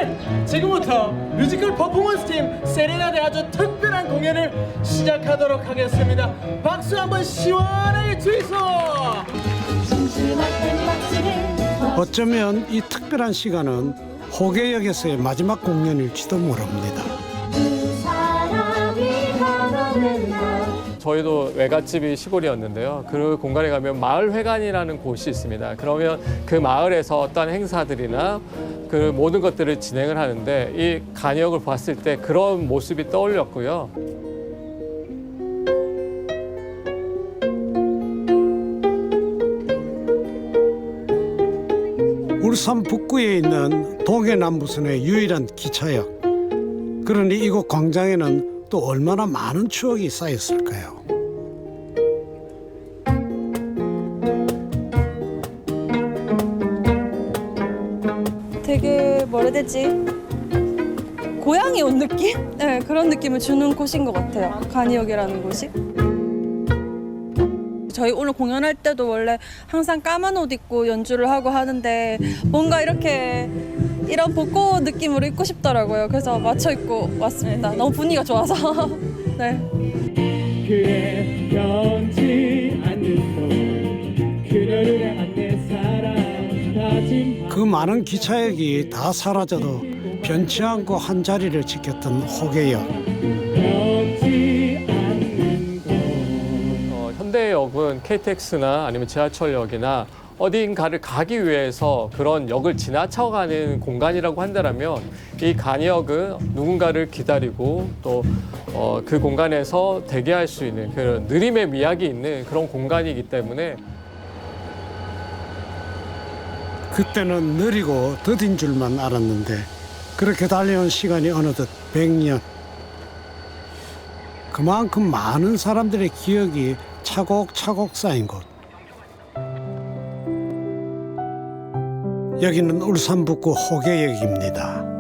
네, 지금부터 뮤지컬 퍼포먼스 팀 세레나데 아주 특별한 공연을 시작하도록 하겠습니다. 박수 한번 시원하게 주이소. 어쩌면 이 특별한 시간은 호계역에서의 마지막 공연일지도 모릅니다. 저희도 외갓집이 시골이었는데요. 그 공간에 가면 마을회관이라는 곳이 있습니다. 그러면 그 마을에서 어떠한 행사들이나 그 모든 것들을 진행을 하는데 이 간역을 봤을 때 그런 모습이 떠올렸고요. 울산 북구에 있는 동해남부선의 유일한 기차역. 그러니 이곳 광장에는 또 얼마나 많은 추억이 쌓였을까요? 되게 뭐라 해야 되지? 고향에 온 느낌? 네, 그런 느낌을 주는 곳인 것 같아요. 간이역이라는 곳이. 저희 오늘 공연할 때도 원래 항상 까만 옷 입고 연주를 하고 하는데 뭔가 이렇게 이런 벚꽃 느낌으로 입고 싶더라고요. 그래서 맞춰 입고 왔습니다. 너무 분위기가 좋아서. 네. 그의 변치 않는 손 그녀를 향한 내 사랑 다짐 그 많은 기차역이 다 사라져도 변치 않고 한 자리를 지켰던 호계역. 변치 않는 곳 현대역은 KTX나 아니면 지하철역이나 어딘가를 가기 위해서 그런 역을 지나쳐가는 공간이라고 한다면 이 간역은 누군가를 기다리고 또 그 공간에서 대기할 수 있는 그런 느림의 미학이 있는 그런 공간이기 때문에 그때는 느리고 더딘 줄만 알았는데 그렇게 달려온 시간이 어느덧 100년. 그만큼 많은 사람들의 기억이 차곡차곡 쌓인 곳. 여기는 울산 북구 호계역입니다.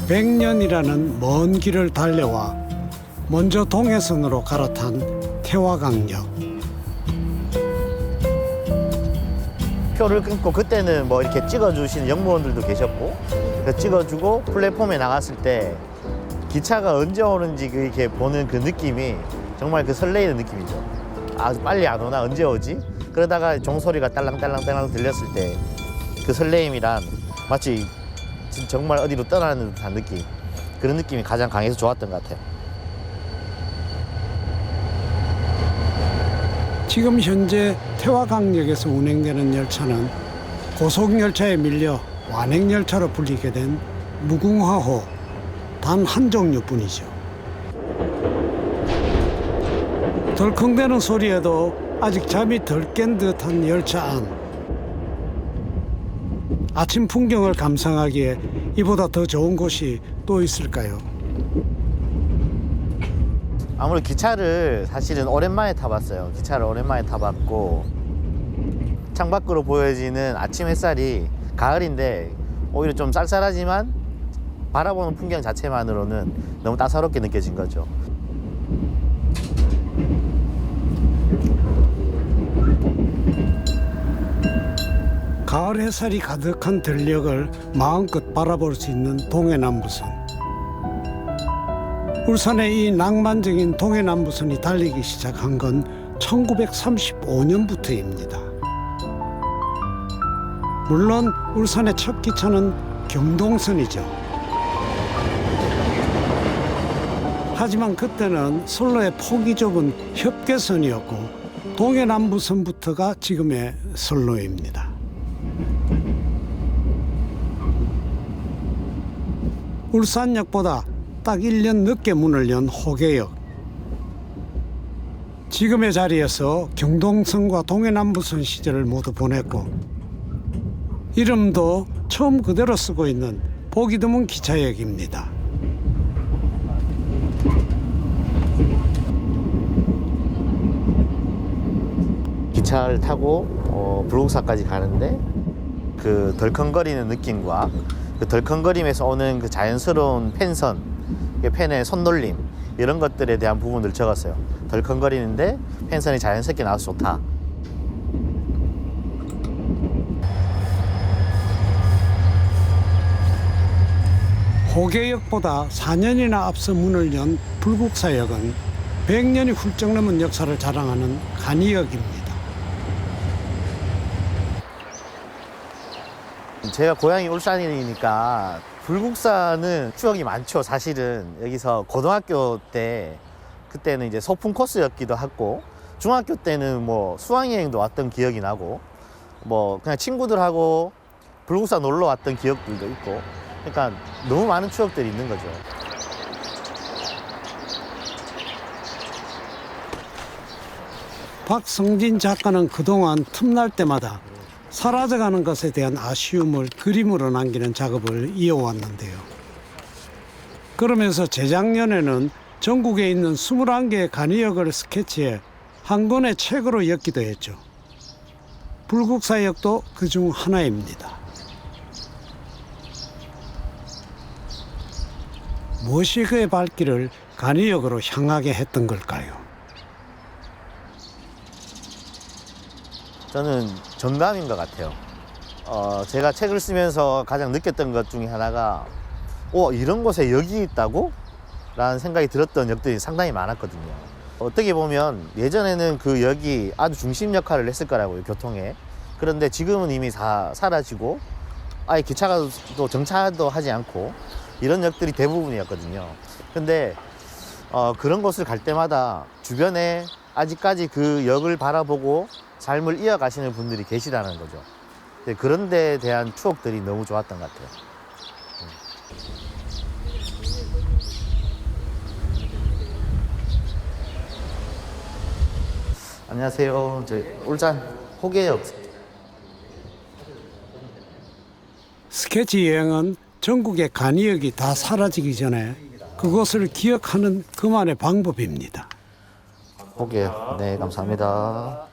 (100년이라는) 먼 길을 달려와 먼저 동해선으로 갈아탄 태화강역. 표를 끊고 그때는 뭐 이렇게 찍어주시는 영무원들도 계셨고 그 찍어주고 플랫폼에 나갔을 때 기차가 언제 오는지 이렇게 보는 그 느낌이 정말 그 설레이는 느낌이죠. 아 빨리 안 오나 언제 오지? 그러다가 종소리가 딸랑딸랑딸랑 들렸을 때 그 설레임이란 마치 정말 어디로 떠나는 듯한 느낌, 그런 느낌이 가장 강해서 좋았던 것 같아요. 지금 현재 태화강역에서 운행되는 열차는 고속열차에 밀려 완행열차로 불리게 된 무궁화호 단 한 종류뿐이죠. 덜컹대는 소리에도 아직 잠이 덜 깬 듯한 열차 안. 아침 풍경을 감상하기에 이보다 더 좋은 곳이 또 있을까요? 아무래도 기차를 사실은 오랜만에 타봤어요. 기차를 오랜만에 타봤고 창밖으로 보여지는 아침 햇살이 가을인데 오히려 좀 쌀쌀하지만 바라보는 풍경 자체만으로는 너무 따사롭게 느껴진 거죠. 가을 햇살이 가득한 들녘을 마음껏 바라볼 수 있는 동해남부선. 울산의 이 낭만적인 동해남부선이 달리기 시작한 건 1935년부터입니다. 물론 울산의 첫 기차는 경동선이죠. 하지만 그때는 선로의 폭이 좁은 협계선이었고 동해남부선부터가 지금의 선로입니다. 울산역보다 딱 1년 늦게 문을 연 호계역. 지금의 자리에서 경동선과 동해남부선 시절을 모두 보냈고 이름도 처음 그대로 쓰고 있는 보기 드문 기차역입니다. 기차를 타고 불국사까지 가는데 그 덜컹거리는 느낌과 그 덜컹거림에서 오는 그 자연스러운 펜선, 펜의 손놀림 이런 것들에 대한 부분을 적었어요. 덜컹거리는데 펜선이 자연스럽게 나와서 좋다. 호계역보다 4년이나 앞서 문을 연 불국사역은 100년이 훌쩍 넘은 역사를 자랑하는 간이역입니다. 제가 고향이 울산이니까 불국사는 추억이 많죠. 사실은 여기서 고등학교 때 그때는 이제 소풍 코스였기도 하고 중학교 때는 뭐 수학여행도 왔던 기억이 나고 뭐 그냥 친구들하고 불국사 놀러 왔던 기억들도 있고 그러니까 너무 많은 추억들이 있는 거죠. 박성진 작가는 그동안 틈날 때마다 사라져가는 것에 대한 아쉬움을 그림으로 남기는 작업을 이어왔는데요. 그러면서 재작년에는 전국에 있는 21개의 간이역을 스케치해 한 권의 책으로 엮기도 했죠. 불국사역도 그중 하나입니다. 무엇이 그의 발길을 간이역으로 향하게 했던 걸까요? 저는 정감인 것 같아요. 제가 책을 쓰면서 가장 느꼈던 것 중에 하나가 이런 곳에 역이 있다고? 라는 생각이 들었던 역들이 상당히 많았거든요. 어떻게 보면 예전에는 그 역이 아주 중심 역할을 했을 거라고요, 교통에. 그런데 지금은 이미 다 사라지고 아예 기차가 또 정차도 하지 않고 이런 역들이 대부분이었거든요. 근데 그런 곳을 갈 때마다 주변에 아직까지 그 역을 바라보고 삶을 이어가시는 분들이 계시다는 거죠. 그런 데에 대한 추억들이 너무 좋았던 것 같아요. 안녕하세요. 저 울산 호계역. 스케치 여행은 전국의 간이역이 다 사라지기 전에 그것을 기억하는 그만의 방법입니다. 호계역. 네, 감사합니다.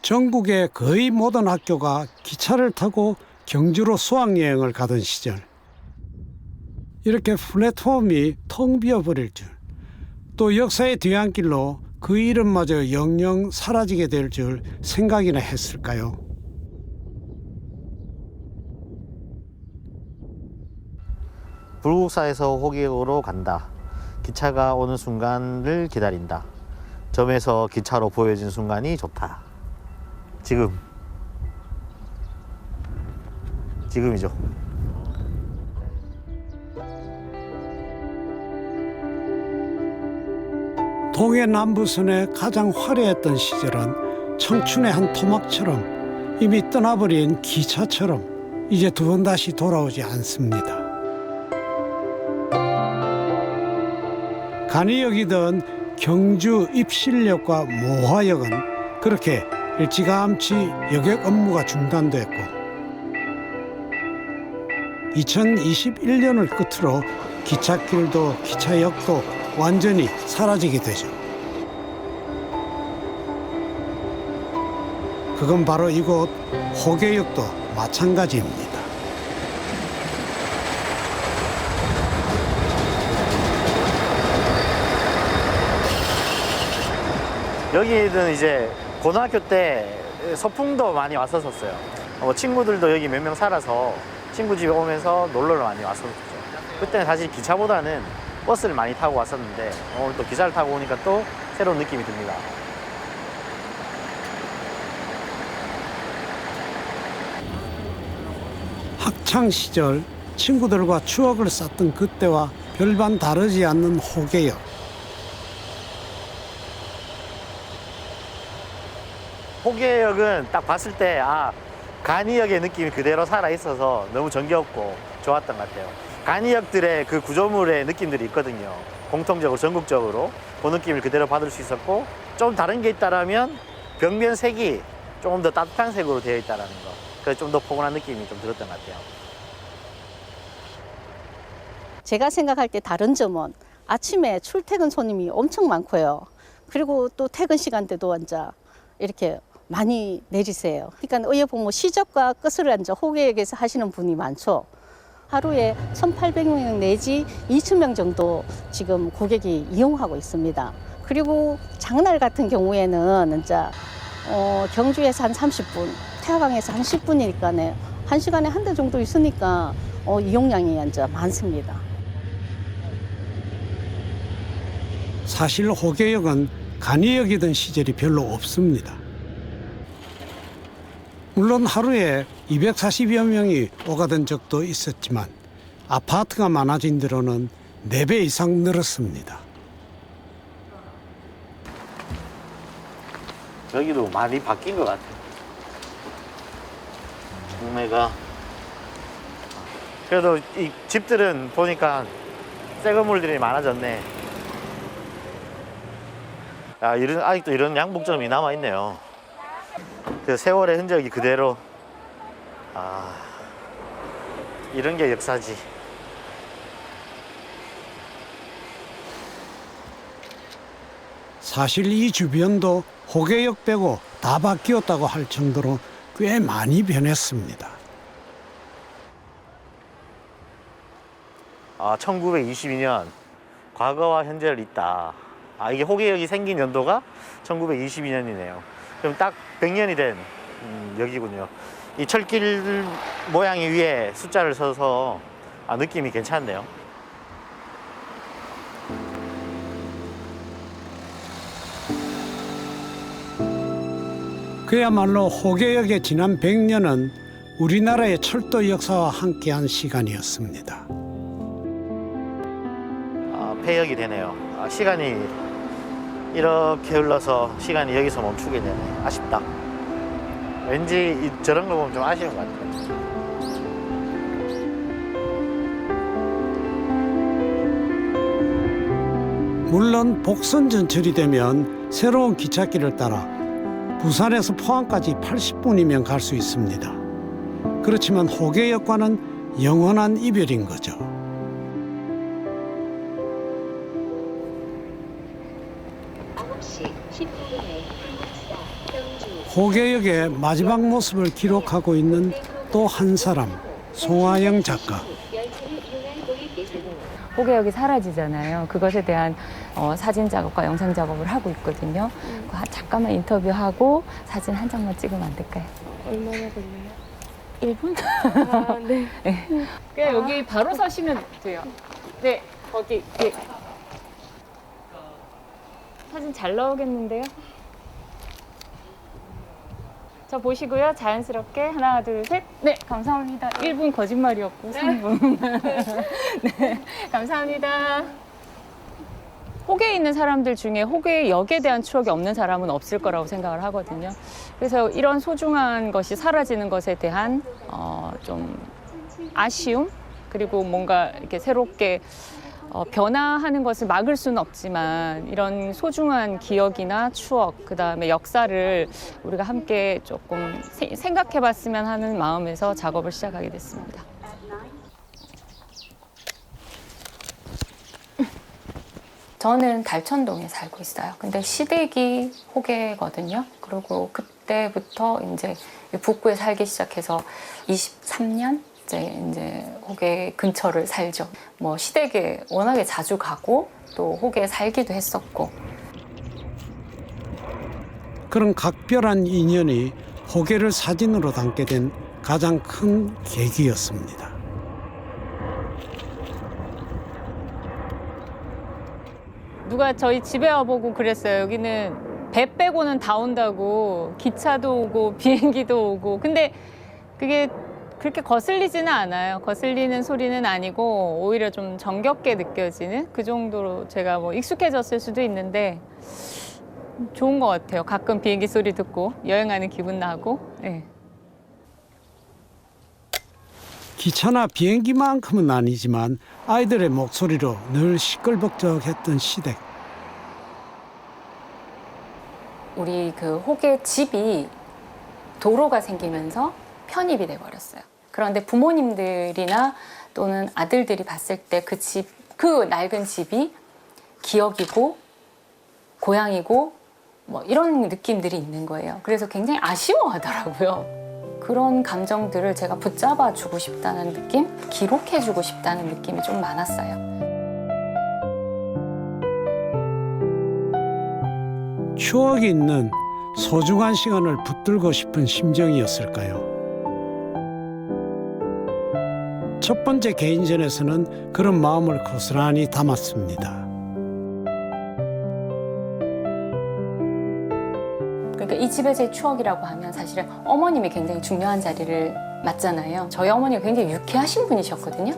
전국의 거의 모든 학교가 기차를 타고 경주로 수학여행을 가던 시절, 이렇게 플랫폼이 텅 비어버릴 줄, 또 역사의 뒤안길로 그 이름마저 영영 사라지게 될 줄 생각이나 했을까요? 불국사에서 호계역으로 간다. 기차가 오는 순간을 기다린다. 점에서 기차로 보여진 순간이 좋다. 지금이죠. 동해남부선의 가장 화려했던 시절은 청춘의 한 토막처럼 이미 떠나버린 기차처럼 이제 두 번 다시 돌아오지 않습니다. 간이역이던 경주 입실역과 모화역은 그렇게 일찌감치 여객 업무가 중단됐고 2021년을 끝으로 기찻길도 기차역도 완전히 사라지게 되죠. 그건 바로 이곳 호계역도 마찬가지입니다. 여기는 이제 고등학교 때 소풍도 많이 왔었어요. 친구들도 여기 몇 명 살아서 친구 집에 오면서 놀러를 많이 왔었죠. 그때는 사실 기차보다는 버스를 많이 타고 왔었는데 오늘 또 기차를 타고 오니까 또 새로운 느낌이 듭니다. 학창 시절 친구들과 추억을 쌓던 그때와 별반 다르지 않는 호계역. 호계역은 딱 봤을 때 간이역의 느낌이 그대로 살아있어서 너무 정겹고 좋았던 것 같아요. 간이역들의 그 구조물의 느낌들이 있거든요. 공통적으로 전국적으로 그 느낌을 그대로 받을 수 있었고 좀 다른 게 있다라면 벽면 색이 조금 더 따뜻한 색으로 되어 있다는 거. 그래서 좀 더 포근한 느낌이 좀 들었던 것 같아요. 제가 생각할 때 다른 점은 아침에 출퇴근 손님이 엄청 많고요. 그리고 또 퇴근 시간대도 앉아 이렇게 많이 내리세요. 그러니까 어여보면 시작과 끝을 이제 호계역에서 하시는 분이 많죠. 하루에 1,800명 내지 2,000명 정도 지금 고객이 이용하고 있습니다. 그리고 장날 같은 경우에는 이제 경주에서 한 30분, 태화강에서 한 10분이니까 1시간에 한 대 정도 있으니까 이용량이 이제 많습니다. 사실 호계역은 간이역이던 시절이 별로 없습니다. 물론 하루에 240여 명이 오가던 적도 있었지만 아파트가 많아진 뒤로는 4배 이상 늘었습니다. 여기도 많이 바뀐 것 같아요. 동네가. 그래도 이 집들은 보니까 새 건물들이 많아졌네. 야, 아직도 이런 양복점이 남아있네요. 그 세월의 흔적이 그대로. 아, 이런 게 역사지. 사실 이 주변도 호계역 빼고 다 바뀌었다고 할 정도로 꽤 많이 변했습니다. 1922년 과거와 현재를 잇다. 이게 호계역이 생긴 연도가 1922년이네요. 그럼 딱 100년이 된 역이군요. 이 철길 모양이 위에 숫자를 써서 느낌이 괜찮네요. 그야말로 호계역의 지난 100년은 우리나라의 철도 역사와 함께한 시간이었습니다. 폐역이 되네요. 시간이 이렇게 흘러서 시간이 여기서 멈추게 되네. 아쉽다. 왠지 저런 거 보면 좀 아쉬운 것 같아요. 물론 복선 전철이 되면 새로운 기찻길을 따라 부산에서 포항까지 80분이면 갈 수 있습니다. 그렇지만 호계역과는 영원한 이별인 거죠. 호계역의 마지막 모습을 기록하고 있는 또 한 사람, 송하영 작가. 호계역이 사라지잖아요. 그것에 대한 사진 작업과 영상 작업을 하고 있거든요. 잠깐만 인터뷰하고 사진 한 장만 찍으면 안 될까요? 얼마나 걸려요? 1분? 아, 네. 네. 그냥 여기 바로 서시면 돼요. 네, 거기. 네. 사진 잘 나오겠는데요? 저 보시고요. 자연스럽게 하나, 둘, 셋. 네, 감사합니다. 1분 거짓말이었고 3분. 네, 감사합니다. 호계에 있는 사람들 중에 호계역에 대한 추억이 없는 사람은 없을 거라고 생각을 하거든요. 그래서 이런 소중한 것이 사라지는 것에 대한 좀 아쉬움, 그리고 뭔가 이렇게 새롭게 변화하는 것을 막을 수는 없지만 이런 소중한 기억이나 추억, 그다음에 역사를 우리가 함께 조금 생각해 봤으면 하는 마음에서 작업을 시작하게 됐습니다. 저는 달천동에 살고 있어요. 근데 시댁이 호계거든요. 그리고 그때부터 이제 북구에 살기 시작해서 23년 이제 호계 근처를 살죠. 뭐 시댁에 워낙에 자주 가고 또 호계에 살기도 했었고. 그런 각별한 인연이 호계를 사진으로 담게 된 가장 큰 계기였습니다. 누가 저희 집에 와보고 그랬어요. 여기는 배 빼고는 다 온다고. 기차도 오고 비행기도 오고. 근데 그게 그렇게 거슬리지는 않아요. 거슬리는 소리는 아니고 오히려 좀 정겹게 느껴지는 그 정도로 제가 뭐 익숙해졌을 수도 있는데 좋은 것 같아요. 가끔 비행기 소리 듣고 여행하는 기분 나고. 네. 기차나 비행기만큼은 아니지만 아이들의 목소리로 늘 시끌벅적했던 시댁. 우리 그 호계 집이 도로가 생기면서 편입이 돼버렸어요. 그런데 부모님들이나 또는 아들들이 봤을 때 그 집, 그 낡은 집이 기억이고 고향이고 뭐 이런 느낌들이 있는 거예요. 그래서 굉장히 아쉬워하더라고요. 그런 감정들을 제가 붙잡아 주고 싶다는 느낌, 기록해 주고 싶다는 느낌이 좀 많았어요. 추억이 있는 소중한 시간을 붙들고 싶은 심정이었을까요? 첫 번째 개인전에서는 그런 마음을 고스란히 담았습니다. 그러니까 이 집의 제 추억이라고 하면 사실은 어머님이 굉장히 중요한 자리를 맡잖아요. 저희 어머니가 굉장히 유쾌하신 분이셨거든요.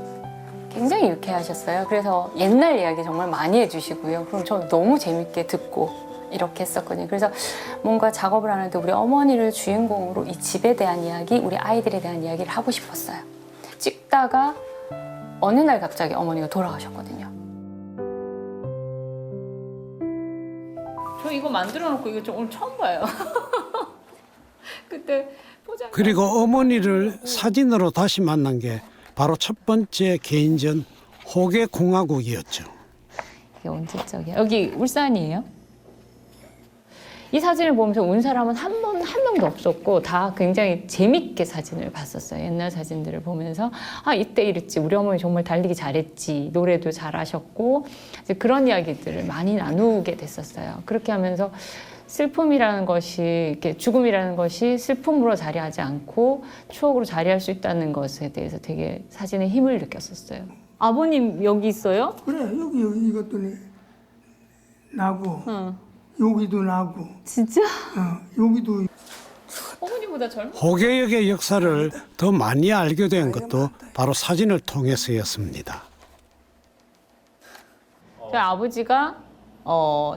굉장히 유쾌하셨어요. 그래서 옛날 이야기 정말 많이 해주시고요. 그럼 저 너무 재밌게 듣고 이렇게 했었거든요. 그래서 뭔가 작업을 하는데 우리 어머니를 주인공으로 이 집에 대한 이야기, 우리 아이들에 대한 이야기를 하고 싶었어요. 찍다가 어느 날 갑자기 어머니가 돌아가셨거든요. 저 이거 만들어 놓고 이거 좀 오늘 처음 봐요. 그때 포장. 그리고 어머니를 사진으로 다시 만난 게 바로 첫 번째 개인전 호계공화국이었죠. 이게 언제적이야? 여기 울산이에요? 이 사진을 보면서 온 사람은 한 명도 없었고 다 굉장히 재밌게 사진을 봤었어요. 옛날 사진들을 보면서 아 이때 이랬지, 우리 어머니 정말 달리기 잘했지, 노래도 잘하셨고 이제 그런 이야기들을 많이 나누게 됐었어요. 그렇게 하면서 슬픔이라는 것이, 이렇게 죽음이라는 것이 슬픔으로 자리하지 않고 추억으로 자리할 수 있다는 것에 대해서 되게 사진에 힘을 느꼈었어요. 아버님 여기 있어요? 그래 여기 이것도 나고 여기도 나고 진짜? 여기도 어머니보다 젊은. 호계역의 역사를 더 많이 알게 된 것도 바로 사진을 통해서였습니다. 저희 아버지가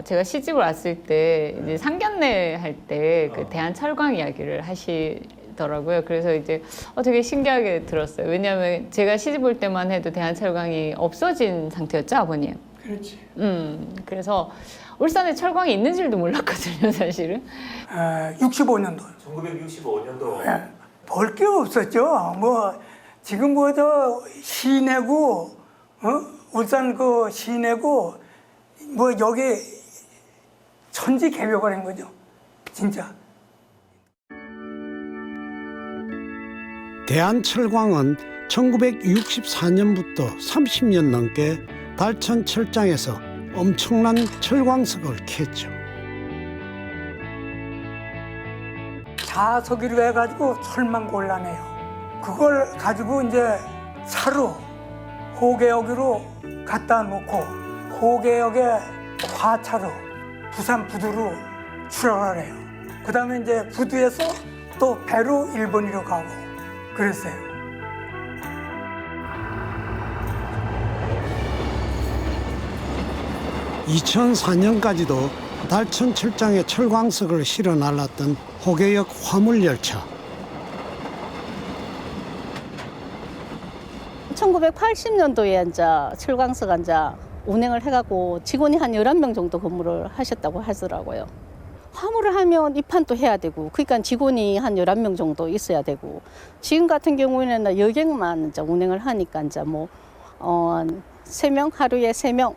제가 시집을 왔을 때 이제 상견례 할 때 그 대한철광 이야기를 하시더라고요. 그래서 이제 되게 신기하게 들었어요. 왜냐하면 제가 시집 올 때만 해도 대한철광이 없어진 상태였죠, 아버님. 그렇지. 그래서 울산에 철광이 있는 줄도 몰랐거든요, 사실은. 65년도 1965년도 볼 게 없었죠. 뭐 지금 뭐 저 시내고 울산 그 시내고 뭐 여기 천지개벽을 한 거죠. 진짜. 대한철광은 1964년부터 30년 넘게 달천 철장에서 엄청난 철광석을 캤죠. 자석이로 해가지고 철만 골라내요. 그걸 가지고 이제 차로 호계역으로 갖다 놓고 호계역에 화차로 부산 부두로 출항을 해요. 그 다음에 이제 부두에서 또 배로 일본으로 가고 그랬어요. 2004년까지도 달천 철장에 철광석을 실어 날랐던 호계역 화물열차. 1980년도에 이제 철광석 이제 운행을 해가고 직원이 한 11명 정도 근무를 하셨다고 하더라고요. 화물을 하면 입판도 해야 되고, 그러니까 직원이 한 11명 정도 있어야 되고, 지금 같은 경우에는 여객만 이제 운행을 하니까 이제 뭐 3명, 하루에 3명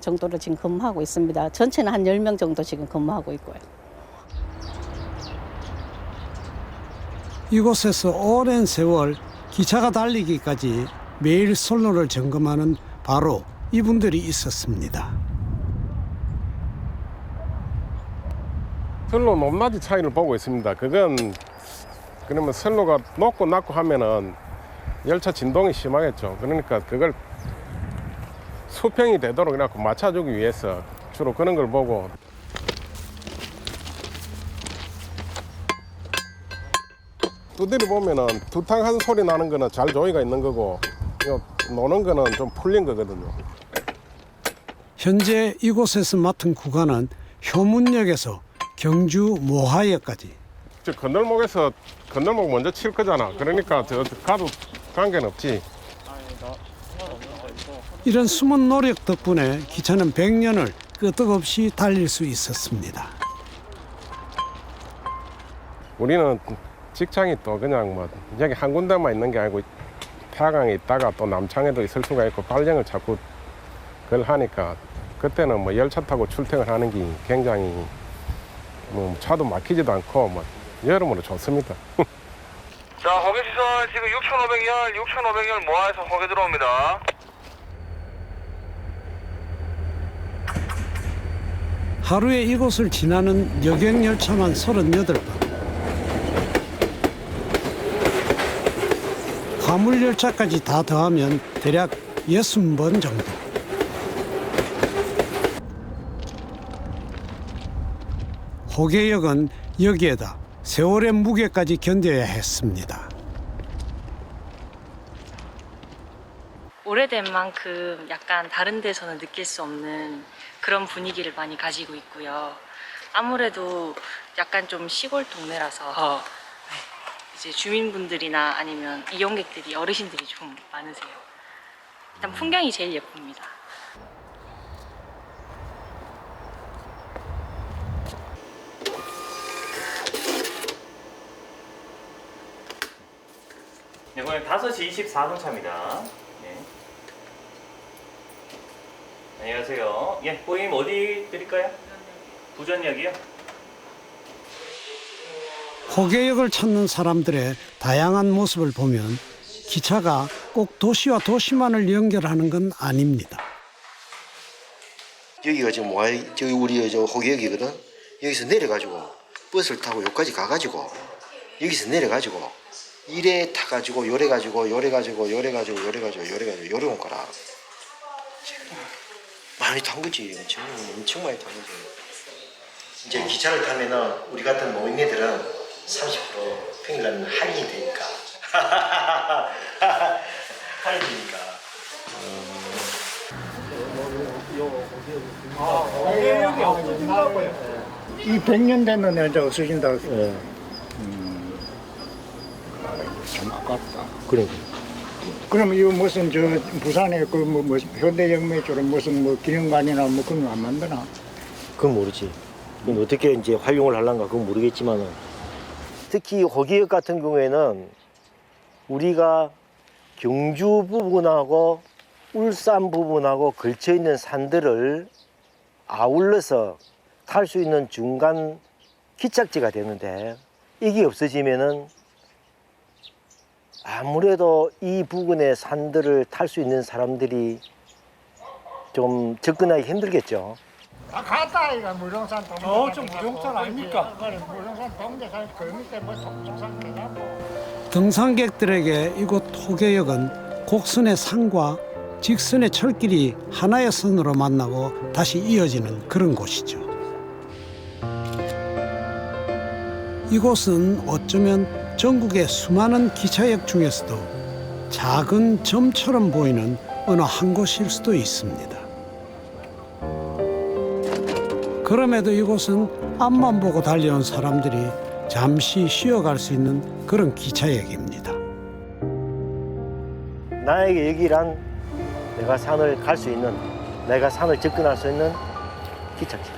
정도로 지금 근무하고 있습니다. 전체는 한 10명 정도 지금 근무하고 있고요. 이곳에서 오랜 세월 기차가 달리기까지 매일 선로를 점검하는 바로 이분들이 있었습니다. 선로 높낮이 차이를 보고 있습니다. 그건 그러면 선로가 높고 낮고 하면은 열차 진동이 심하겠죠. 그러니까 그걸 수평이 되도록 이렇게 맞춰주기 위해서 주로 그런 걸 보고. 두드려 보면은 두탕한 소리 나는 거는 잘 조이가 있는 거고, 노는 거는 좀 풀린 거거든요. 현재 이곳에서 맡은 구간은 효문역에서 경주 모하역까지. 저 건널목에서 건널목 먼저 칠 거잖아. 그러니까 저 가도 관계는 없지. 이런 숨은 노력 덕분에 기차는 100년을 끄떡없이 달릴 수 있었습니다. 우리는 직장이 또 그냥 뭐 여기 한 군데만 있는 게 아니고 태화강에 있다가 또 남창에도 있을 수가 있고 발령을 자꾸 그걸 하니까 그때는 뭐 열차 타고 출퇴근하는 게 굉장히 뭐 차도 막히지도 않고 뭐 여러모로 좋습니다. 자, 호계시설 지금 6,500열 모아서 호계 들어옵니다. 하루에 이곳을 지나는 여객열차만 38번. 화물열차까지 다 더하면 대략 60번 정도. 호계역은 여기에다 세월의 무게까지 견뎌야 했습니다. 오래된 만큼 약간 다른 데서는 느낄 수 없는 그런 분위기를 많이 가지고 있고요. 아무래도 약간 좀 시골 동네라서 이제 주민분들이나 아니면 이용객들이 어르신들이 좀 많으세요. 일단 풍경이 제일 예쁩니다. 네, 고객님 5시 24분 차입니다. 네. 안녕하세요. 예, 고객님 어디 드릴까요? 부전역이요? 호계역을 찾는 사람들의 다양한 모습을 보면 기차가 꼭 도시와 도시만을 연결하는 건 아닙니다. 여기가 지금 저기 우리 저 호계역이거든. 여기서 내려가지고 버스를 타고 여기까지 가가지고 여기서 내려가지고 이래 타가지고 요래 가지고 요래 온 거라. 많이 탄 거지. 엄청 많이 탄 거지. 이제 기차를 타면은 우리 같은 노인네들은 30% 평일날 할인이 되니까. 할인이 되니까. 이 100년 됐는데 이제 없어진다고. 참 아깝다. 그래. 그럼 이 무슨 저 부산에 그 뭐 현대영매처럼 무슨 뭐 기념관이나 뭐 그런 거 안 만드나? 그건 모르지. 그건 어떻게 이제 활용을 하려는가 그건 모르겠지만은 특히 호계역 같은 경우에는 우리가 경주 부분하고 울산 부분하고 걸쳐 있는 산들을 아울러서 탈 수 있는 중간 기착지가 되는데 이게 없어지면은 아무래도 이 부근의 산들을 탈 수 있는 사람들이 좀 접근하기 힘들겠죠. 갔다 이가 무령산 동대. 저 무령산 아닙니까? 그래 무령산 동대산 그 밑에 뭐 동산 되냐고. 등산객들에게 이곳 호계역은 곡선의 산과 직선의 철길이 하나의 선으로 만나고 다시 이어지는 그런 곳이죠. 이곳은 어쩌면 전국의 수많은 기차역 중에서도 작은 점처럼 보이는 어느 한 곳일 수도 있습니다. 그럼에도 이곳은 앞만 보고 달려온 사람들이 잠시 쉬어갈 수 있는 그런 기차역입니다. 나에게 여기란 내가 산을 갈 수 있는, 내가 산을 접근할 수 있는 기착지.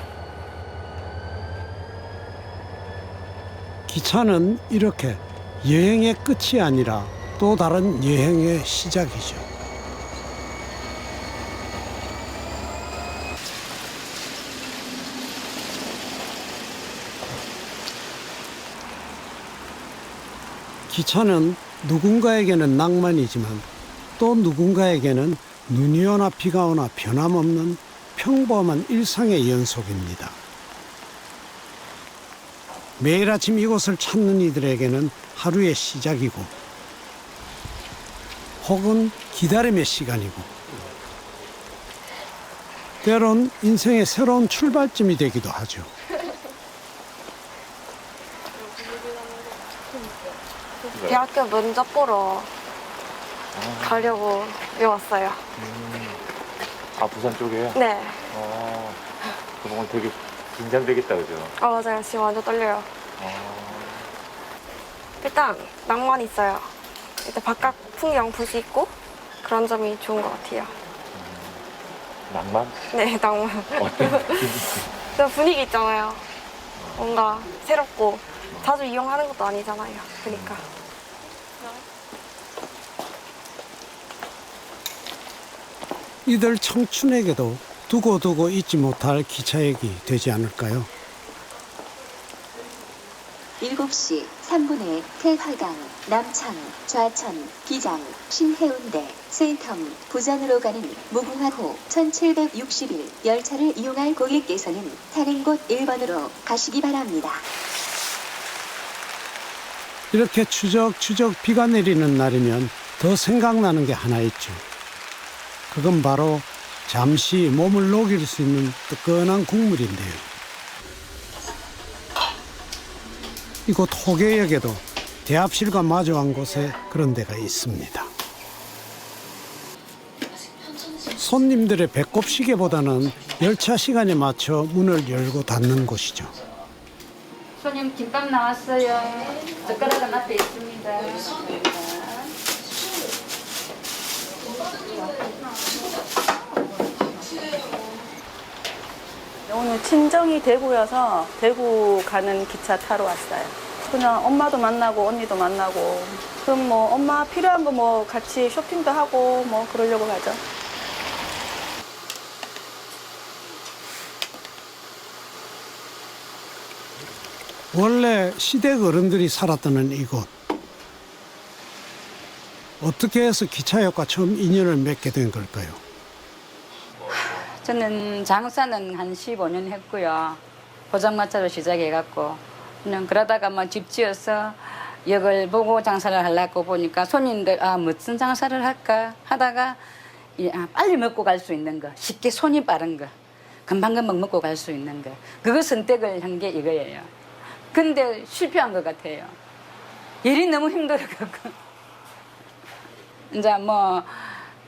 기차는 이렇게 여행의 끝이 아니라 또 다른 여행의 시작이죠. 기차는 누군가에게는 낭만이지만 또 누군가에게는 눈이 오나 비가 오나 변함없는 평범한 일상의 연속입니다. 매일 아침 이곳을 찾는 이들에게는 하루의 시작이고 혹은 기다림의 시간이고 때론 인생의 새로운 출발점이 되기도 하죠. 대학교 면접 보러 가려고 왔어요. 아, 부산 쪽에? 네. 그동안 되게 긴장되겠다, 그죠? 맞아요. 지금 완전 떨려요. 일단 낭만 있어요. 일단 바깥 풍경 볼 수 있고 그런 점이 좋은 것 같아요. 낭만? 네, 낭만. 그 분위기 있잖아요. 뭔가 새롭고 자주 이용하는 것도 아니잖아요. 그러니까. 이들 청춘에게도 두고두고 잊지 못할 기차역이 되지 않을까요? 7시 3분에 태화강, 남창, 좌천, 기장, 신해운대, 세텀, 부산으로 가는 무궁화호 1761 열차를 이용할 고객께서는 타는 곳 1번으로 가시기 바랍니다. 이렇게 추적추적 비가 내리는 날이면 더 생각나는 게 하나 있죠. 그건 바로 잠시 몸을 녹일 수 있는 뜨끈한 국물인데요. 이곳 호계역에도 대합실과 마주한 곳에 그런 데가 있습니다. 손님들의 배꼽 시계보다는 열차 시간에 맞춰 문을 열고 닫는 곳이죠. 손님 김밥 나왔어요. 젓가락은 앞에 있습니다. 오늘 친정이 대구여서 대구 가는 기차 타러 왔어요. 그냥 엄마도 만나고 언니도 만나고 그럼 뭐 엄마 필요한 거 뭐 같이 쇼핑도 하고 뭐 그러려고 가죠. 원래 시댁 어른들이 살았던 이곳. 어떻게 해서 기차역과 처음 인연을 맺게 된 걸까요? 저는 장사는 한 15년 했고요. 포장마차로 시작해갖고 그냥 그러다가 뭐 집 지어서 역을 보고 장사를 하려고 보니까 손님들 무슨 장사를 할까 하다가 빨리 먹고 갈 수 있는 거, 쉽게 손이 빠른 거, 금방금방 먹고 갈 수 있는 거, 그거 선택을 한 게 이거예요. 근데 실패한 것 같아요. 일이 너무 힘들어갖고 이제 뭐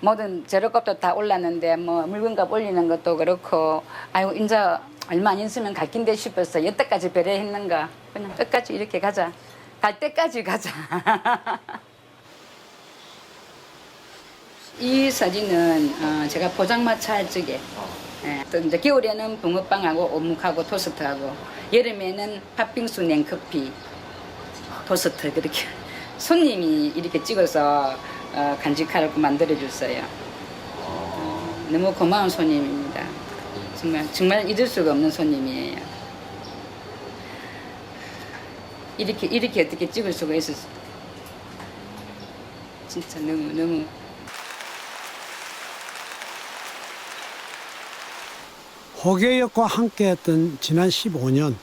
모든 재료값도 다 올랐는데 뭐 물건값 올리는 것도 그렇고 아이고 이제 얼마 안 있으면 갈 긴데 싶어서 여태까지 배려했는가 그냥 끝까지 이렇게 가자. 갈 때까지 가자. 이 사진은 제가 포장마차 할 적에 또 이제 겨울에는 붕어빵하고 오목하고 토스트하고 여름에는 팥빙수, 냉커피, 토스트 그렇게 손님이 이렇게 찍어서 간직하라고 만들어줬어요. 너무 고마운 손님입니다. 정말 잊을 수가 없는 손님이에요. 이렇게 어떻게 찍을 수가 있었어? 진짜 너무. 호계역과 함께했던 지난 15년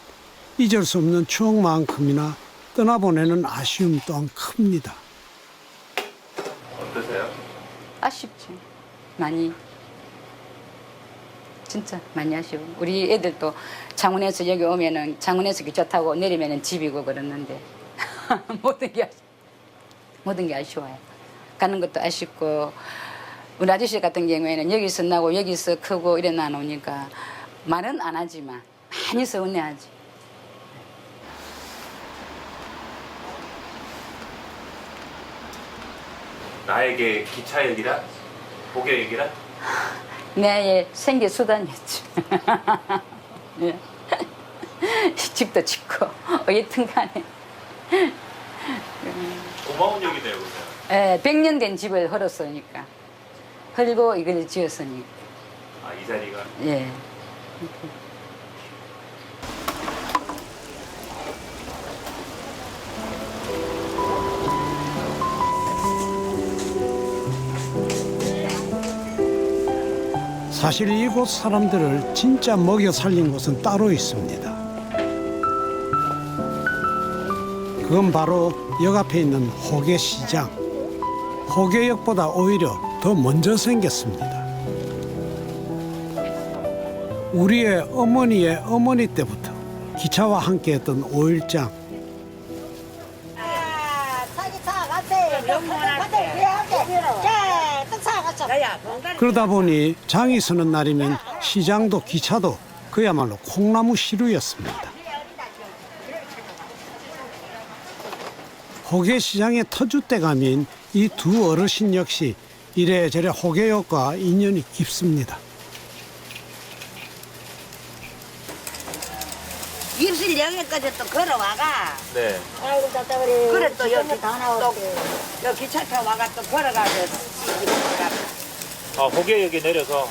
잊을 수 없는 추억만큼이나 떠나보내는 아쉬움 또한 큽니다. 어떠세요? 아쉽지. 많이. 진짜 많이 아쉬워. 우리 애들도 창원에서 여기 오면은 창원에서 기차 타고 내리면은 집이고 그랬는데 모든 게 아쉬워요. 가는 것도 아쉽고 우리 아저씨 같은 경우에는 여기서 나고 여기서 크고 이래 나오니까 말은 안 하지만 많이 서운해하지. 나에게 기차역이라? 호계역이라? 내 생계 수단이었지. 예. 집도 짓고 어쨌든 간에 고마운 역이네요, 그러면. 예, 100년 된 집을 헐었으니까 헐고 이걸 지었으니까. 이 자리가? 예. 사실 이곳 사람들을 진짜 먹여 살린 곳은 따로 있습니다. 그건 바로 역 앞에 있는 호계시장. 호계역보다 오히려 더 먼저 생겼습니다. 우리의 어머니의 어머니 때부터 기차와 함께했던 5일장. 그러다 보니 장이 서는 날이면 시장도 기차도 그야말로 콩나무 시루였습니다. 호계시장의 터줏대감인 이 두 어르신 역시 이래저래 호계역과 인연이 깊습니다. 입실 여기까지 또 걸어와가. 네. 아이고 답답해. 그래 또 여기 다 나오고. 여기 기차 타고 와가 또 걸어가서 호계역에 내려서.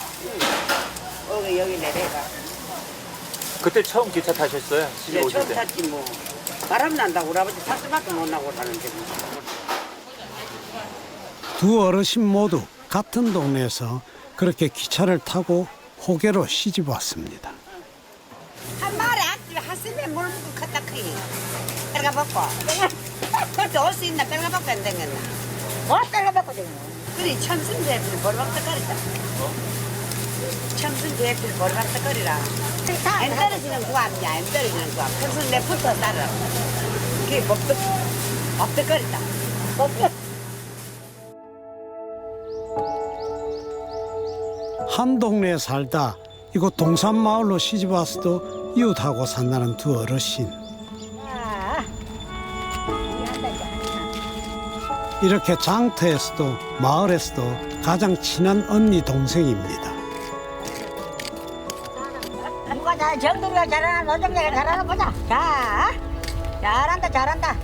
여기 내려가. 그때 처음 기차 타셨어요? 네, 처음 탔지 뭐. 바람 난다고 우리 아버지 살수밖에 못 나고 사는데. 두 어르신 모두 같은 동네에서 그렇게 기차를 타고 호계로 시집 왔습니다. 한 마리 앞집에 하스에 물 붓고 컸다 크이. 빨가 벗고. 그렇게 올 수 있나 빨가 벗고 안 되겠나. 뭐 빨가 벗고 되겠나. 그래 참순제필 벌박떡거리다. 참순제필 벌박떡거리라. 안 떨어지는 구암이야. 안 떨어지는 구암. 평소 내 붙어 따라. 그게 법떡거리다. 한 동네에 살다 이곳 동산마을로 시집 와서도 이웃하고 산다는 두 어르신. 이렇게 장터에서도 마을에서도 가장 친한 언니 동생입니다. 누가 잘 정동이가 잘하나 노정이가 잘하나 보자. 자, 잘한다.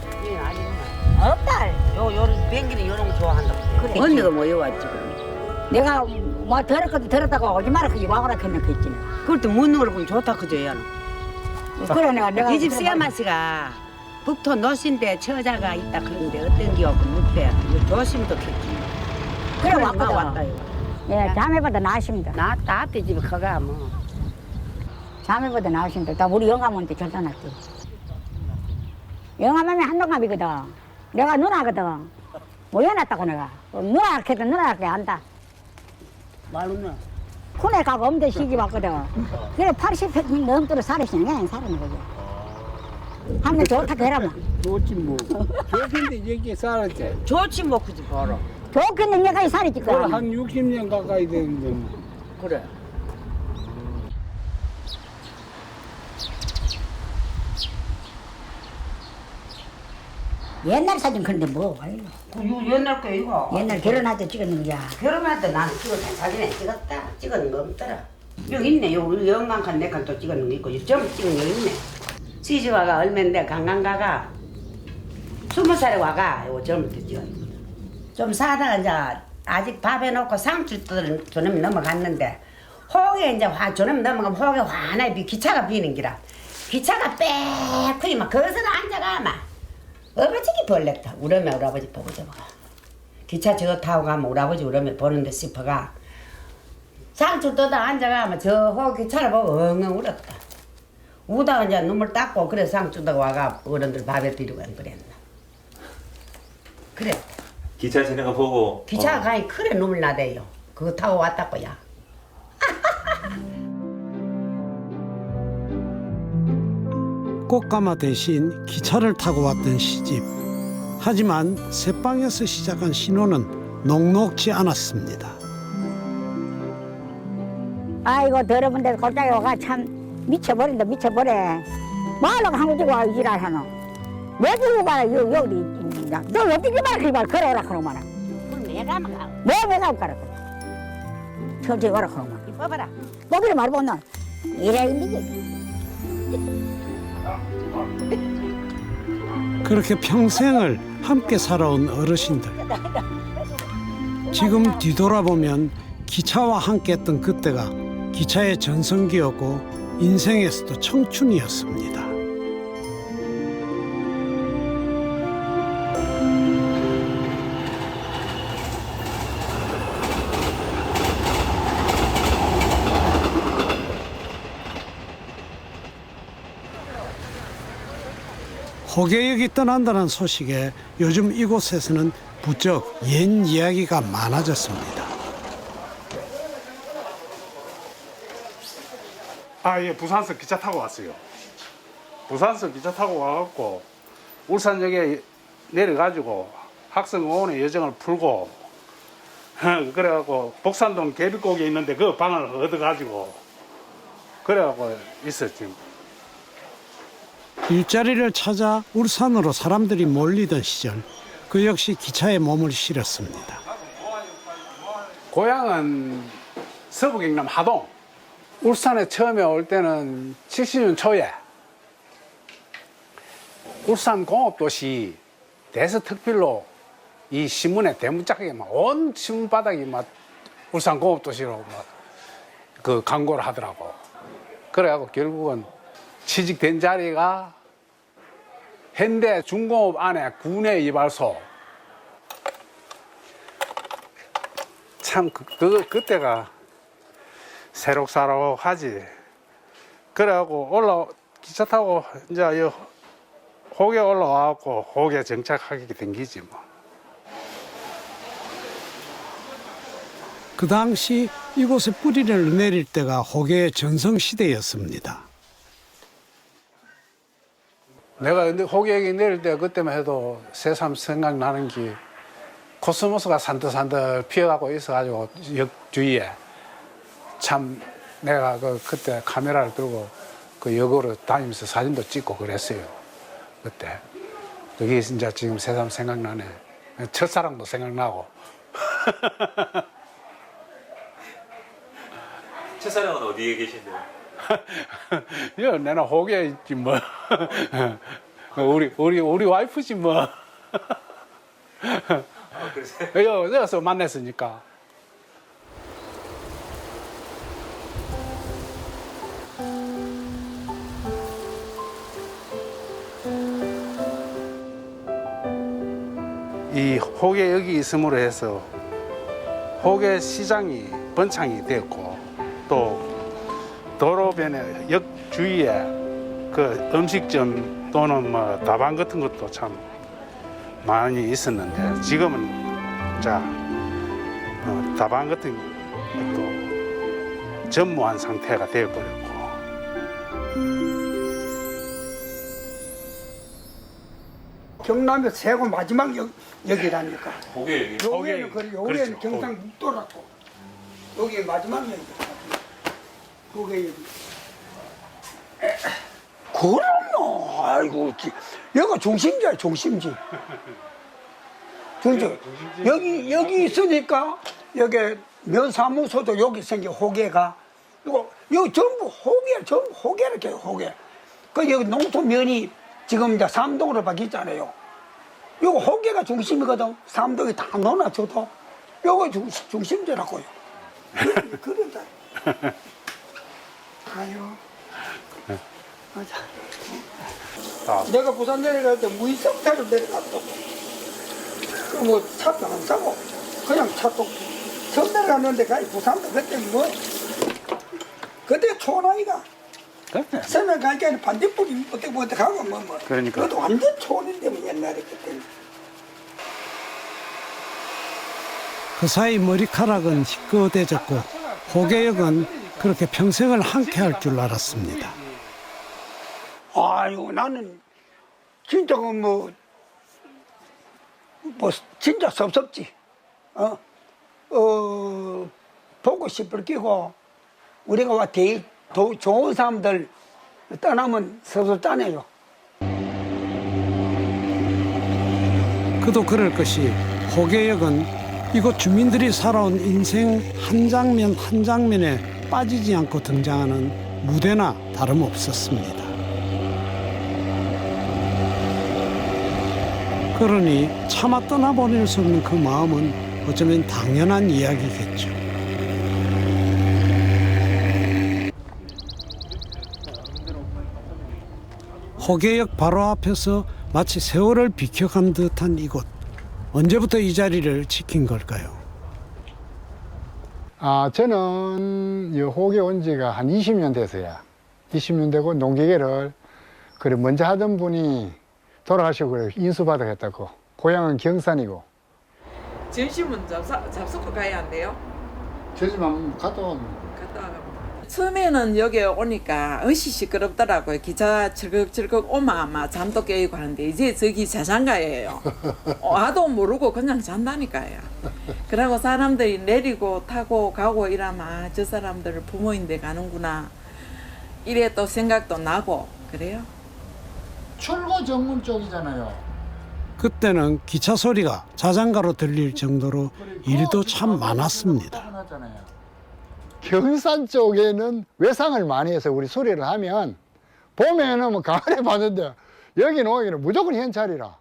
없다. 요 비행기는 요런 거 좋아한다. 그래. 언니가 모여왔지 그럼. 내가 뭐 들었다고 오지 마라 그게 와거라 했는 거 있지. 그것도 묻는 걸 보면 좋다 그죠 얘는. 그래 내가 이 집 씨앗마씨가 북토 노신데 처자가 있다 그런데 어떤 기억도 못돼. 조심도 했지. 그래 왔거든. 왔다 이거. 예, 자매보다 나으십니다. 나한테 집에 커가 뭐. 자매보다 나으십니다. 다 우리 영감한테 결단했지. 영감하면 한동갑이거든. 내가 누나거든. 모여놨다고 내가. 누나 이렇게 누나 이렇게 안다. 말로는. 군에 가고 엄대 시집 왔거든. 그래 80년 넘도록 살았으니 그냥 살았는 거지. 한번 좋다 해라면. 좋지 뭐. 좋긴데 여기 살았지. 좋지 뭐 그지 바로. 좋겠는 얘까지 살았지. 그래 한 60년 가까이 되는데 뭐. 그래. 옛날 사진 그런데 뭐. 옛날 거 이거. 옛날 결혼할 때 찍었는 거야. 결혼할 때 나는 찍었다. 사진에 찍었다. 찍었는 거 없더라. 여기 있네. 여기 영광칸 내칸 또 찍었는 거 있고. 좀 찍은 거 있네. 시집 와가 얼마인데 관광가가 20살에 와가 이거 젊을 때 찍었는 좀 사다가 이제 아직 밥 해놓고 상추 저놈이 넘어갔는데 호에 이제 저놈이 넘어가면 호에 환하게 기차가 비는 기라. 기차가 빽하니 막 거기서 앉아가 막 어버지기 벌랬다. 우리 엄마 우리 아버지 보고 잡아가. 기차 저거 타고 가면 우리 아버지 우리 엄마 보는데 싶어가. 상추 떠다 앉아가면 저 호 기차를 보고 엉엉 울었다. 우다가 이제 눈물 닦고 그래 상추 떠다 와가 어른들 밥에 비르고 안 그랬나. 그래. 기차 지나가 보고 기차가 가니 그래 눈물 나대요. 그거 타고 왔다고야. 꽃가마 대신 기차를 타고 왔던 시집. 하지만 새방에서 시작한 신혼은 녹록지 않았습니다. 아이고 더러운데 골짜기 와가 참 미쳐버린다 미쳐버려. 말로 한국 지고 와 지랄 하노. 왜 지고 가라 여기 너 어떻게 말그 말 걸어라 그러면. 그럼 내가 막 가. 내가 가라 그래. 천천히 가라 그러면. 봐봐라. 너비를 말고 나 이래 있는 그렇게 평생을 함께 살아온 어르신들. 지금 뒤돌아보면 기차와 함께했던 그때가 기차의 전성기였고 인생에서도 청춘이었습니다. 호계역이 떠난다는 소식에 요즘 이곳에서는 부쩍 옛 이야기가 많아졌습니다. 예, 부산서 기차 타고 왔어요. 부산서 기차 타고 와갖고 울산역에 내려가지고 학생공원의 여정을 풀고 그래갖고 복산동 개비곡에 있는데 그 방을 얻어가지고 그래갖고 있었지. 일자리를 찾아 울산으로 사람들이 몰리던 시절 그 역시 기차에 몸을 실었습니다. 고향은 서부 경남 하동. 울산에 처음에 올 때는 70년 초에 울산 공업도시 대서특필로 이 신문에 대문짝하게 막 온 신문 바닥이 막 울산 공업도시로 막 그 광고를 하더라고. 그래갖고 결국은 취직된 자리가 현대 중공업 안에 구내 이발소. 참 그때가 새록새록하지. 그래갖고 기차 타고 이제 호계 올라와갖고 호계 정착하게 된 기지 뭐. 그 당시 이곳에 뿌리를 내릴 때가 호계의 전성시대였습니다. 내가 호계역에 내릴 때 그때만 해도 새삼 생각나는 게 코스모스가 산들산들 피어가고 있어가지고 역 주위에 참 내가 그때 카메라를 들고 그 역으로 다니면서 사진도 찍고 그랬어요. 그때. 그게 진짜 지금 새삼 생각나네. 첫사랑도 생각나고. 첫사랑은 어디에 계신데요? 야, 내가 호계에 있지 뭐. 우리 와이프지 뭐. 그래서? 여기서 만났으니까. 이 호계 여기 있음으로 해서 호계 시장이 번창이 되었고 또 도로변에 역 주위에 그 음식점 또는 뭐 다방 같은 것도 참 많이 있었는데 지금은 자 다방 같은 것도 전무한 상태가 되어버렸고. 경남의 최고 마지막 역이라니까. 호계역이? 여기는 그래, 여기는 경상북도라고. 여기 마지막 역이야. 호계역이. 그럼요. 아이고, 여기가 중심지야, 중심지. 그렇죠. 여기 있으니까 여기 면사무소도 여기 생겨 호계가. 여기 전부 호계를 해요, 호계. 그 여기 농토면이 지금 이제 삼동으로 바뀌었잖아요. 요거 호계가 중심이거든. 삼동이 다 놓아줘도 요거 중심지라고요. 그러다. 아유. 맞아. 내가 부산 내려갈 때 무이성타로 내려갔다고. 뭐 차도 안 사고 그냥 차도 처음 내려갔는데 부산도 그때 뭐 그때 초나이가 설명 갈 때는 반대불이 어떻게 하고 뭐. 그러니까. 그것도 완전 초인데 뭐 옛날에 그때는. 그 사이 머리카락은 희끗해졌고 호계역은 그렇게 평생을 함께 할 줄 알았습니다. 아유 나는 진짜 뭐 진짜 섭섭지. 보고 싶을 끼고 우리가 와 제일 좋은 사람들 떠나면 섭섭잖아요. 그도 그럴 것이 호계역은 이곳 주민들이 살아온 인생 한 장면 한 장면에 빠지지 않고 등장하는 무대나 다름없었습니다. 그러니 차마 떠나보낼 수 없는 그 마음은 어쩌면 당연한 이야기겠죠. 호계역 바로 앞에서 마치 세월을 비켜간 듯한 이곳. 언제부터 이 자리를 지킨 걸까요? 저는 이 호계 온 지가 한 20년 돼서야. 20년 되고 농기계를 그래 먼저 하던 분이 돌아가시고 그래 인수받아겠다고. 고향은 경산이고. 점심은 잡수고 가야 한대요? 점심 갔다 오면. 처음에는 여기 오니까 어시 시끄럽더라고요. 기차 철컥철컥 오면 아마 잠도 깨고 하는데 이제 저기 자장가예요. 와도 모르고 그냥 잔다니까요. 그러고 사람들이 내리고 타고 가고 이러면 저 사람들 부모인데 가는구나. 이래 또 생각도 나고 그래요. 출고 전문 쪽이잖아요. 그때는 기차 소리가 자장가로 들릴 정도로 일도 참 많았습니다. 경산 쪽에는 외상을 많이 해서 우리 수리를 하면 봄에는 뭐 가을에 봤는데 여기는 오기는 무조건 현찰이라.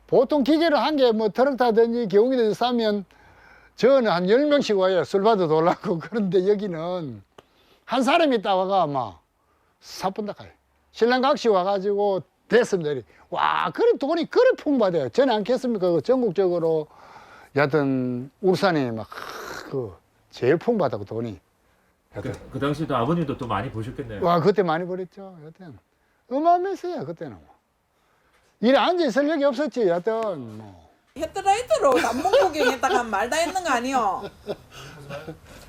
보통 기계를 한 개 뭐 트럭 타든지 경운기든지 싸면 저는 한 10명씩 와요. 술 받아 돌라고. 그런데 여기는 한 사람이 있다가 아마 사뿐다 가요. 신랑 각시 와가지고 됐습니다. 와, 그래 돈이 그래 풍부하대요. 전에 않겠습니까? 그 전국적으로 여하튼 울산이 막 제일 풍부하다고 돈이. 그 당시에도 아버님도 또 많이 보셨겠네요. 와, 그때 많이 버렸죠. 여하튼 어마어마했어요 그때는. 일에 앉아 있을 적이 없었지. 여하튼 뭐. 헤드라이트로 단풍 구경했다가 말다 했는 거 아니요?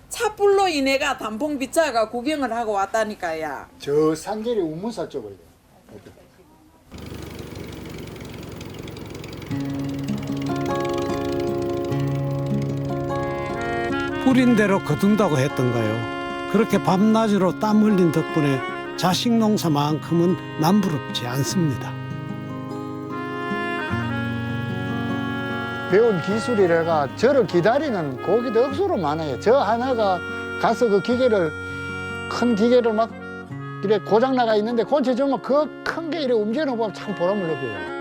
차불로 이내가 단풍 비차가 구경을 하고 왔다니까야. 저 산길이 우문사 쪽으로. 뿌린 대로 거둔다고 했던가요? 그렇게 밤낮으로 땀 흘린 덕분에 자식 농사만큼은 남부럽지 않습니다. 배운 기술이라가 저를 기다리는 고기도 억수로 많아요. 저 하나가 가서 그 기계를 큰 기계를 막 이래 고장 나가 있는데 고쳐주면 그 큰 게 이래 움직이는 거 보면 참 보람을 느껴요.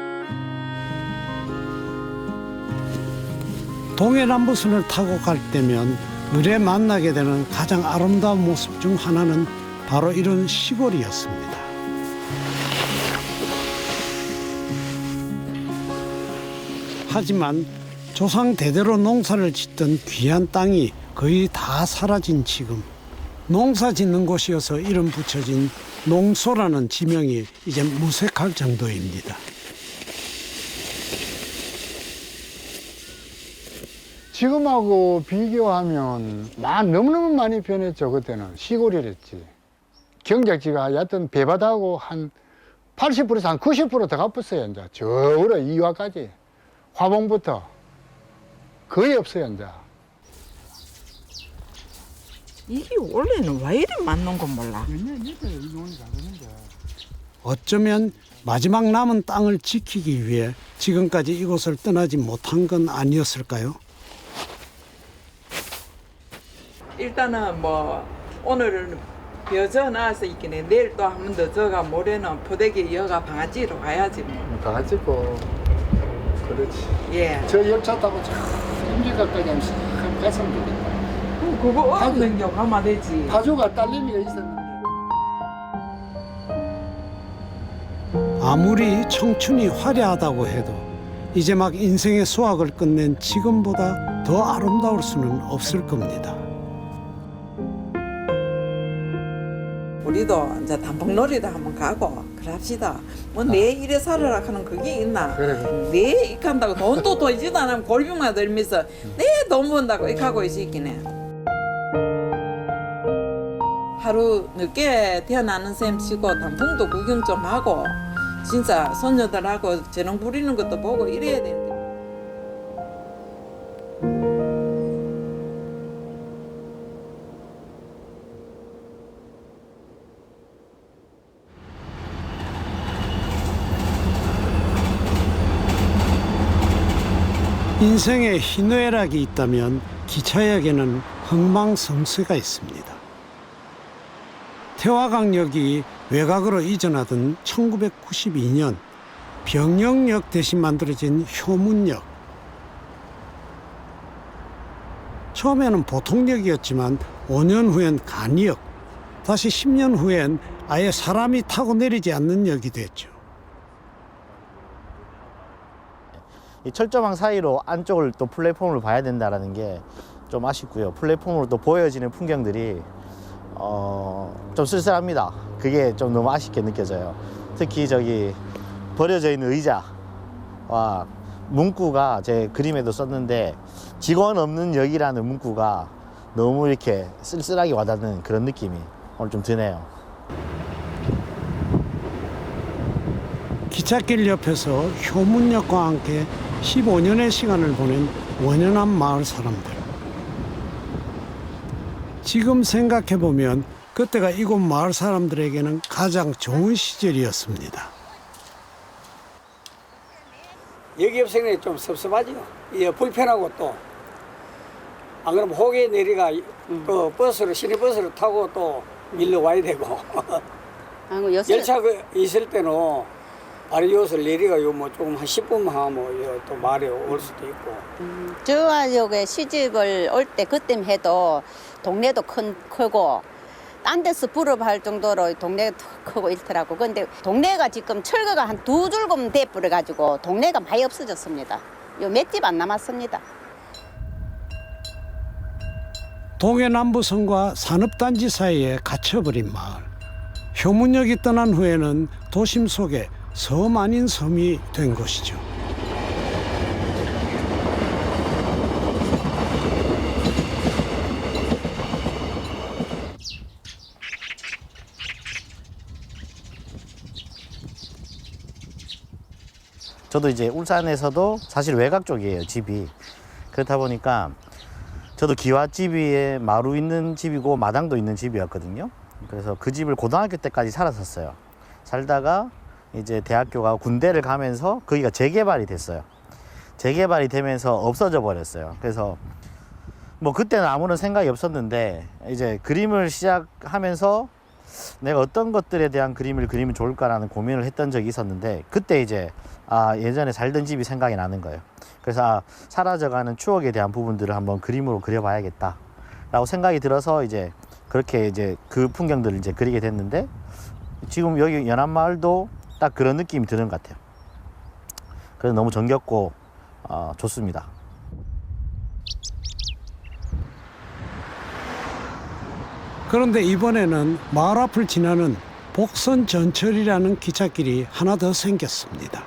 동해남부선을 타고 갈 때면 을에 만나게 되는 가장 아름다운 모습 중 하나는 바로 이런 시골이었습니다. 하지만 조상 대대로 농사를 짓던 귀한 땅이 거의 다 사라진 지금 농사 짓는 곳이어서 이름 붙여진 농소라는 지명이 이제 무색할 정도입니다. 지금하고 비교하면 너무너무 많이 변했죠. 그때는 시골이랬지. 경작지가 여하튼 배바다하고 한 80%에서 한 90% 더 갚았어요. 이제 저으로 이화까지 화봉부터 거의 없어요. 이제. 이게 원래는 왜 이리 많는 건 몰라. 어쩌면 마지막 남은 땅을 지키기 위해 지금까지 이곳을 떠나지 못한 건 아니었을까요? 일단은 뭐 오늘은 벼져 나와서 있긴 해. 내일 또 한 번 더 저가 모레는 포대기 여가 방아찌로 가야지 뭐. 방아찌고 그렇지. 예. 저 열차 타고 저 임지까지 한번 갔으면 좋겠다. 그거 없는 경 가면 되지. 파주가 딸내미가 있었는데. 아무리 청춘이 화려하다고 해도 이제 막 인생의 수확을 끝낸 지금보다 더 아름다울 수는 없을 겁니다. 우리도 이제 단풍놀이도 한번 가고 그럽시다. 뭐 내 일에 살아라 하는 그게 있나? 그래. 내 익한다고 돈도 돈지도 않으면 골병만 들면서 내 돈 번다고 익하고 있긴 해. 하루 늦게 태어나는 셈 치고 단풍도 구경 좀 하고 진짜 손녀들하고 재능 부리는 것도 보고 이래야 되는데. 인생에 희노애락이 있다면 기차역에는 흥망성쇠가 있습니다. 태화강역이 외곽으로 이전하던 1992년 병영역 대신 만들어진 효문역. 처음에는 보통역이었지만 5년 후엔 간이역, 다시 10년 후엔 아예 사람이 타고 내리지 않는 역이 됐죠. 이 철조망 사이로 안쪽을 또 플랫폼을 봐야 된다는 게 좀 아쉽고요. 플랫폼으로 또 보여지는 풍경들이 좀 쓸쓸합니다. 그게 좀 너무 아쉽게 느껴져요. 특히 저기 버려져 있는 의자와 문구가 제 그림에도 썼는데 직원 없는 역이라는 문구가 너무 이렇게 쓸쓸하게 와닿는 그런 느낌이 오늘 좀 드네요. 기찻길 옆에서 효문역과 함께 15년의 시간을 보낸 원연한 마을 사람들. 지금 생각해보면 그때가 이곳 마을 사람들에게는 가장 좋은 시절이었습니다. 여기 없으니 좀 섭섭하죠. 예, 불편하고 또 안 그러면 호계 내리가 또 버스로 시내버스를 타고 또 밀러 와야 되고 열차 있을 때는 바로 여기서 내리가 뭐 조금 한 10분만 하면 또 말에 올 수도 있고. 저와 여기 시집을 올 때 그때 해도 동네도 크고 딴 데서 부럽할 정도로 동네가 더 크고 이렇더라고. 근데 동네가 지금 철거가 한 2줄금 돼버려가지고 동네가 많이 없어졌습니다. 요 몇 집 안 남았습니다. 동해남부선과 산업단지 사이에 갇혀버린 마을. 효문역이 떠난 후에는 도심 속에 섬 아닌 섬이 된 곳이죠. 저도 이제 울산에서도 사실 외곽 쪽이에요, 집이. 그렇다 보니까 저도 기와집이 마루 있는 집이고 마당도 있는 집이었거든요. 그래서 그 집을 고등학교 때까지 살았었어요. 살다가 이제 대학교가 군대를 가면서 거기가 재개발이 됐어요. 재개발이 되면서 없어져 버렸어요. 그래서 뭐 그때는 아무런 생각이 없었는데 이제 그림을 시작하면서 내가 어떤 것들에 대한 그림을 그리면 좋을까라는 고민을 했던 적이 있었는데 그때 이제 예전에 살던 집이 생각이 나는 거예요. 그래서 사라져가는 추억에 대한 부분들을 한번 그림으로 그려봐야겠다 라고 생각이 들어서 이제 그렇게 이제 그 풍경들을 이제 그리게 됐는데 지금 여기 연안마을도 딱 그런 느낌이 드는 것 같아요. 그래서 너무 정겹고 좋습니다. 그런데 이번에는 마을 앞을 지나는 복선 전철이라는 기찻길이 하나 더 생겼습니다.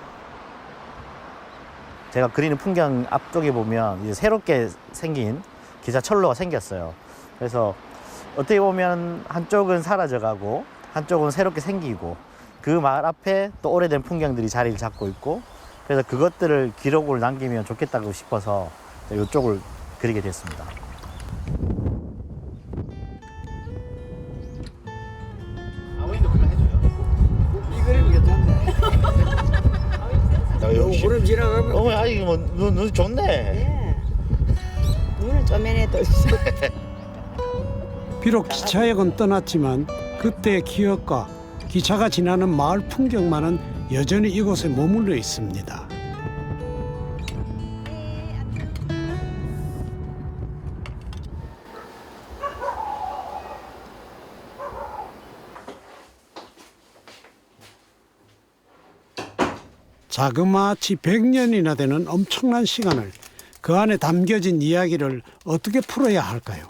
제가 그리는 풍경 앞쪽에 보면 이제 새롭게 생긴 기차철로가 생겼어요. 그래서 어떻게 보면 한쪽은 사라져가고 한쪽은 새롭게 생기고 그 마을 앞에 또 오래된 풍경들이 자리를 잡고 있고 그래서 그것들을 기록으로 남기면 좋겠다고 싶어서 이쪽을 그리게 됐습니다. 아버님도 그냥 해줘요. 이 그림 괜찮네. 구름 지나가면 어머 아이 뭐 눈 좋네. 네. 눈을 쪼매내도 있어. 비록 기차역은 떠났지만 그때의 기억과 기차가 지나는 마을 풍경만은 여전히 이곳에 머물러 있습니다. 자그마치 100년이나 되는 엄청난 시간을 그 안에 담겨진 이야기를 어떻게 풀어야 할까요?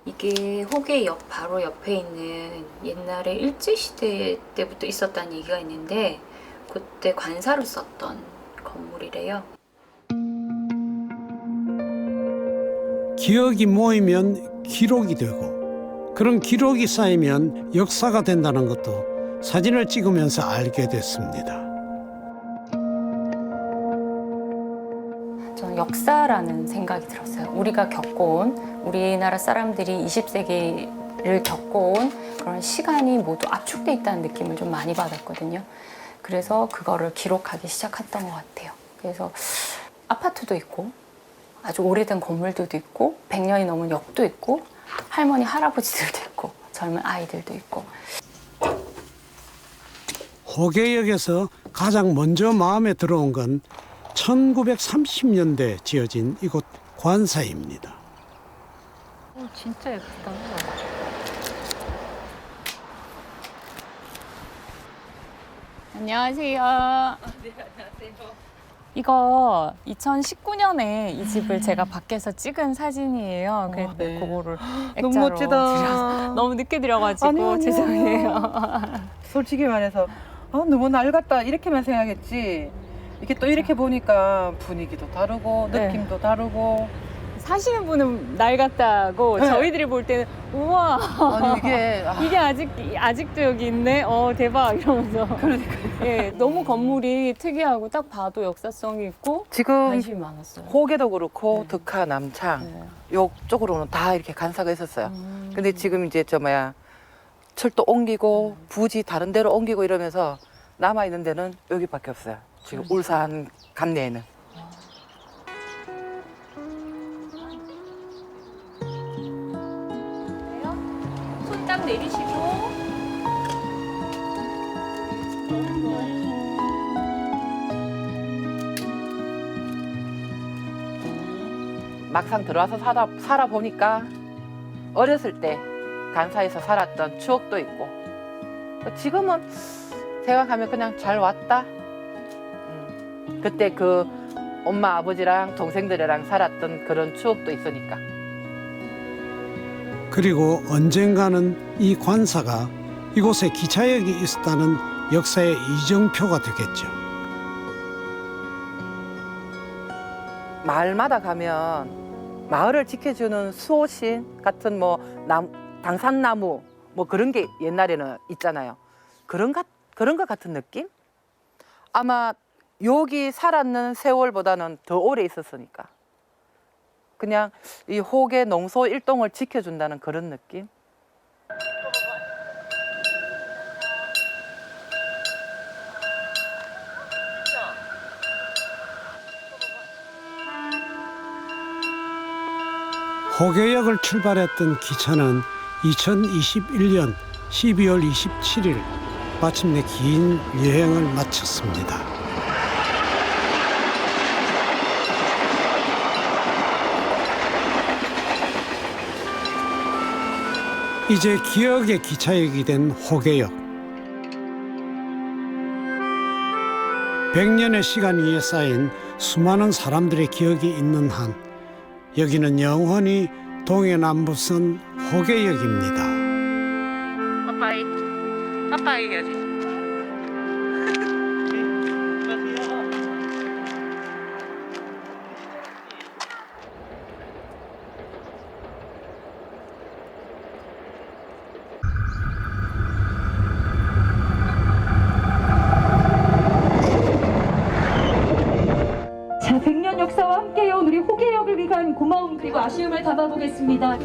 이게 호계역 바로 옆에 있는 옛날에 일제시대 때부터 있었다는 얘기가 있는데 그때 관사로 썼던 건물이래요. 기억이 모이면 기록이 되고 그런 기록이 쌓이면 역사가 된다는 것도 사진을 찍으면서 알게 됐습니다. 저는 역사라는 생각이 들었어요. 우리가 겪어온, 우리나라 사람들이 20세기를 겪어온 그런 시간이 모두 압축돼 있다는 느낌을 좀 많이 받았거든요. 그래서 그거를 기록하기 시작했던 것 같아요. 그래서 아파트도 있고 아주 오래된 건물들도 있고 100년이 넘은 역도 있고 할머니 할아버지들도 있고 젊은 아이들도 있고. 호계역에서 가장 먼저 마음에 들어온 건 1930년대에 지어진 이곳 관사입니다. 진짜 예쁘다. 안녕하세요. 네, 안녕하세요. 이거 2019년에 이 집을 제가 밖에서 찍은 사진이에요. 그래서 네. 그거를 너무 액자로 멋지다. 너무 늦게 드려가지고 아니요. 죄송해요. 솔직히 말해서 너무 낡았다 이렇게만 생각했지 이게 또 이렇게 보니까 분위기도 다르고 네. 느낌도 다르고 사시는 분은 낡았다고 네. 저희들이 볼 때는 우와 아니 이게 이게 아직도 여기 있네. 대박 이러면서. 예, 너무 건물이 특이하고 딱 봐도 역사성이 있고 지금 관심이 많았어요. 호계도 그렇고 덕화 남창 요쪽으로는 다 이렇게 간사가 있었어요. 근데 지금 이제 철도 옮기고 부지 다른 데로 옮기고 이러면서 남아 있는 데는 여기밖에 없어요. 지금 울산 감내에는. 손 딱 내리시고. 막상 들어와서 살아보니까 어렸을 때 간사에서 살았던 추억도 있고 지금은 생각하면 그냥 잘 왔다. 그때 그 엄마 아버지랑 동생들이랑 살았던 그런 추억도 있으니까. 그리고 언젠가는 이 관사가 이곳에 기차역이 있었다는 역사의 이정표가 되겠죠. 마을마다 가면 마을을 지켜주는 수호신 같은 뭐 당산나무 뭐 그런 게 옛날에는 있잖아요. 그런 것 같은 느낌? 아마 여기 살았는 세월보다는 더 오래 있었으니까. 그냥 이 호계 농소 일동을 지켜준다는 그런 느낌? 호계역을 출발했던 기차는 2021년 12월 27일 마침내 긴 여행을 마쳤습니다. 이제 기억의 기차역이 된 호계역. 100년의 시간 위에 쌓인 수많은 사람들의 기억이 있는 한 여기는 영원히 동해남부선 호계역입니다. 빠빠이 해야지. 자, 100년 역사와 함께해온 우리 호계역을 위한 고마움 그리고 아쉬움을 담아보겠습니다.